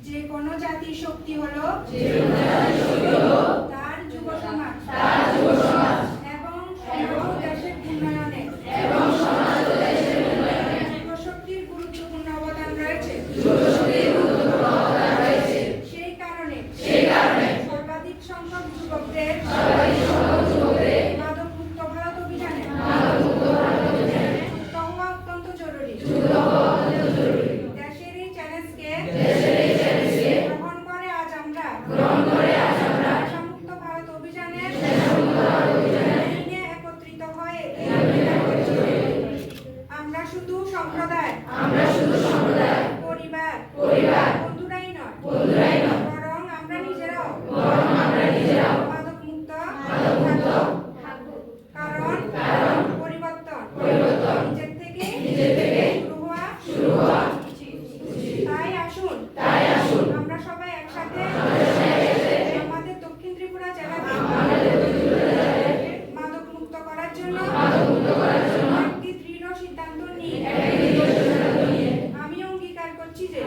যে কোনো জাতির শক্তি হলো তার যুব সমাজ এবং সমাজ ও দেশের উন্নয়নে যুবশক্তির গুরুত্বপূর্ণ অবদান রয়েছে। সেই কারণে সর্বাধিক সংখ্যক যুবকদের মাদকমুক্ত ভারত অভিযানে যুক্ত হওয়া অত্যন্ত জরুরি। দেশের এই চ্যালেঞ্জকে গ্রহণ করে আজ আমরা নেশামুক্ত ভারত অভিযানের দিনে একত্রিত হয়ে আমরা শুধু সম্প্রদায় পরিবার বন্ধুরাই নয় বরং আমরা নিজেরাও মাদকমুক্ত থাকবো। কারণ পরিবর্তন নিজের থেকে শুরু হওয়া উচিত। তাই আসুন আমরা সবাই একসাথে আমাদের দক্ষিণ ত্রিপুরা জেলাকে মাদকমুক্ত করার জন্য একটি দৃঢ় সিদ্ধান্ত নিয়ে আমি অঙ্গীকার করছি যে